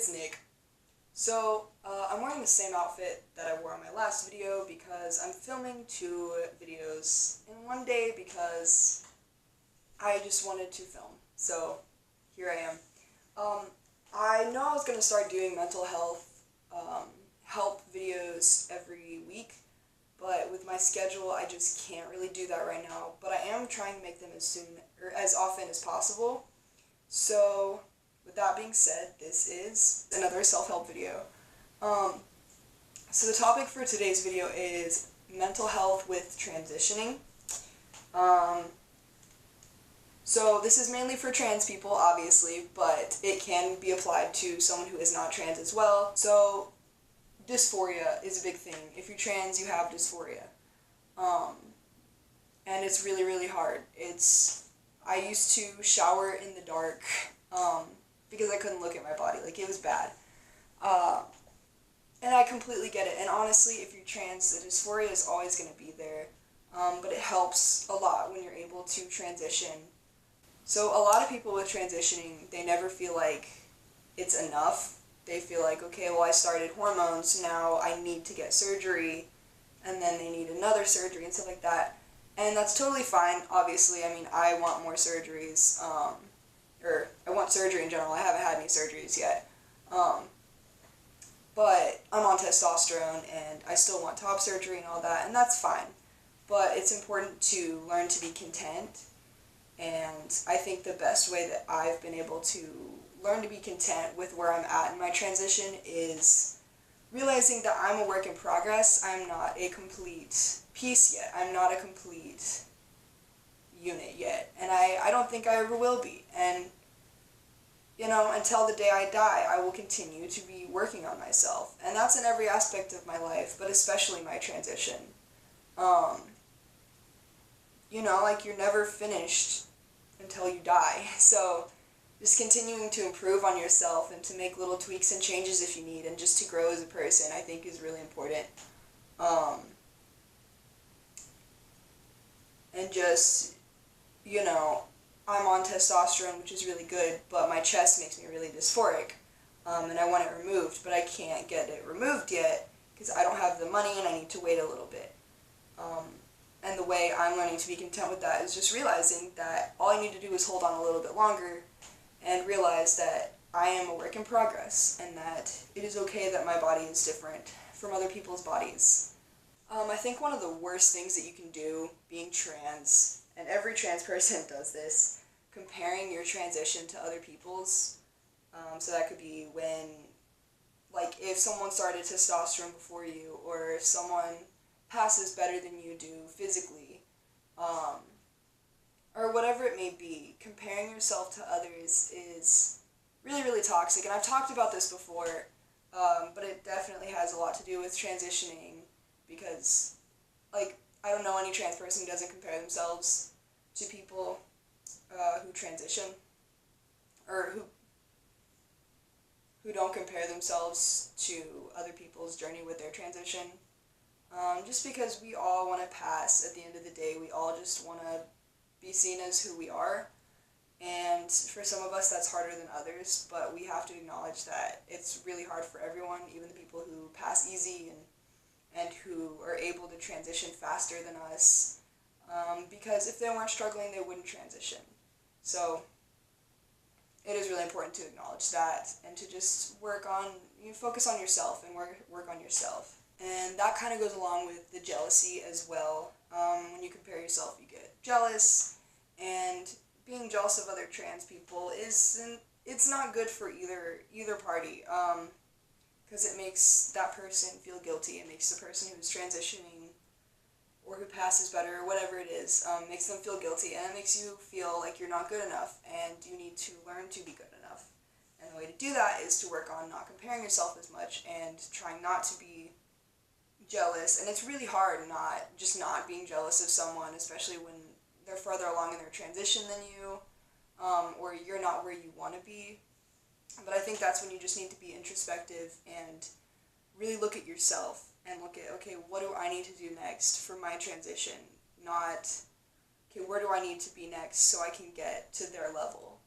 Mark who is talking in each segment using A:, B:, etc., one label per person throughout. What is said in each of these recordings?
A: it's Nick. So, I'm wearing the same outfit that I wore on my last video because I'm filming 2 videos in one day because I just wanted to film. So, here I am. I know I was going to start doing mental health help videos every week, but with my schedule, I just can't really do that right now. But I am trying to make them as soon or as often as possible. So, with that being said, this is another self-help video. So the topic for today's video is mental health with transitioning. So this is mainly for trans people, obviously, but it can be applied to someone who is not trans as well. So dysphoria is a big thing. If you're trans, you have dysphoria. And it's really, really hard. I used to shower in the dark because I couldn't look at my body. Like, it was bad. And I completely get it. And honestly, if you're trans, the dysphoria is always going to be there. But it helps a lot when you're able to transition. So a lot of people with transitioning, they never feel like it's enough. They feel like, okay, well, I started hormones, now I need to get surgery, and then they need another surgery and stuff like that. And that's totally fine, obviously. I mean, I want more surgeries, or I want surgery in general. I haven't had any surgeries yet. But I'm on testosterone, and I still want top surgery and all that, and that's fine. But it's important to learn to be content, and I think the best way that I've been able to learn to be content with where I'm at in my transition is realizing that I'm a work in progress. I'm not a complete piece yet. I'm not a complete unit yet, and I don't think I ever will be. And until the day I die, I will continue to be working on myself. And that's in every aspect of my life, but especially my transition. Like, you're never finished until you die. So just continuing to improve on yourself and to make little tweaks and changes if you need, and just to grow as a person, I think is really important. And just, I'm on testosterone, which is really good, but my chest makes me really dysphoric, and I want it removed, but I can't get it removed yet because I don't have the money and I need to wait a little bit. And the way I'm learning to be content with that is just realizing that all I need to do is hold on a little bit longer and realize that I am a work in progress, and that it is okay that my body is different from other people's bodies. I think one of the worst things that you can do being trans, and every trans person does this, comparing your transition to other people's. So that could be when, like, if someone started testosterone before you, or if someone passes better than you do physically, or whatever it may be. Comparing yourself to others is really, really toxic. And I've talked about this before, but it definitely has a lot to do with transitioning, because, like, I don't know any trans person who doesn't compare themselves to people who transition, or who don't compare themselves to other people's journey with their transition. Just because we all want to pass at the end of the day. We all just want to be seen as who we are. And for some of us, that's harder than others, but we have to acknowledge that it's really hard for everyone, even the people who pass easy and who are able to transition faster than us, because if they weren't struggling, they wouldn't transition. So it is really important to acknowledge that, and to just focus on yourself and work on yourself. And that kind of goes along with the jealousy as well. When you compare yourself, you get jealous, and being jealous of other trans people it's not good for either party, because it makes that person feel guilty. It makes the person who's transitioning or who passes better, or whatever it is, makes them feel guilty, and it makes you feel like you're not good enough, and you need to learn to be good enough. And the way to do that is to work on not comparing yourself as much, and trying not to be jealous. And it's really hard not being jealous of someone, especially when they're further along in their transition than you, or you're not where you want to be. But I think that's when you just need to be introspective and really look at yourself and look at, okay, what do I need to do next for my transition? Not, okay, where do I need to be next so I can get to their level?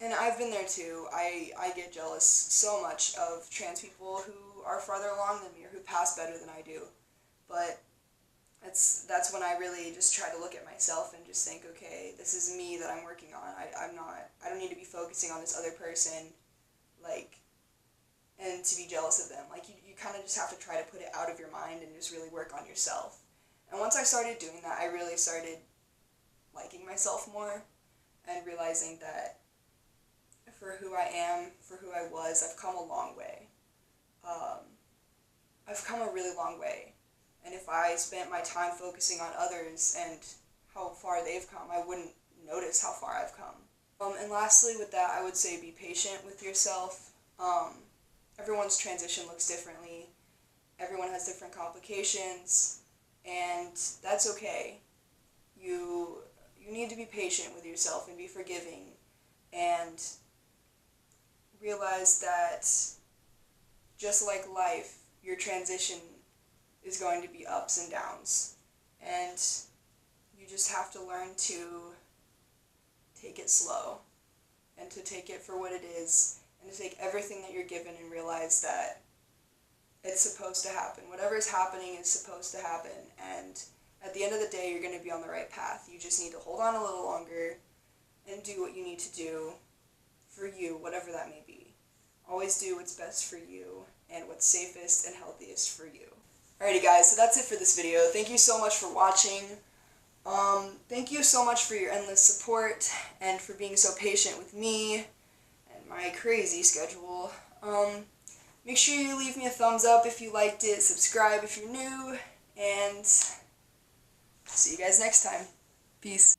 A: And I've been there too. I get jealous so much of trans people who are farther along than me or who pass better than I do. But that's when I really just try to look at myself and just think, okay, this is me that I'm working on. I don't need to be focusing on this other person, like, and to be jealous of them. Like, you kind of just have to try to put it out of your mind and just really work on yourself. And once I started doing that, I really started liking myself more and realizing that for who I am, for who I was, I've come a long way. Um, I've come a really long way. And if I spent my time focusing on others and how far they've come, I wouldn't notice how far I've come. And lastly, with that, I would say be patient with yourself. Everyone's transition looks differently. Everyone has different complications, and that's okay. You you need to be patient with yourself and be forgiving, and realize that just like life, your transition is going to be ups and downs, and you just have to learn to take it slow and to take it for what it is and to take everything that you're given and realize that it's supposed to happen. Whatever is happening is supposed to happen, and at the end of the day, you're going to be on the right path. You just need to hold on a little longer and do what you need to do for you, whatever that may be. Always do what's best for you and what's safest and healthiest for you. Alrighty guys, so that's it for this video. Thank you so much for watching. Thank you so much for your endless support and for being so patient with me and my crazy schedule. Make sure you leave me a thumbs up if you liked it, subscribe if you're new, and see you guys next time. Peace.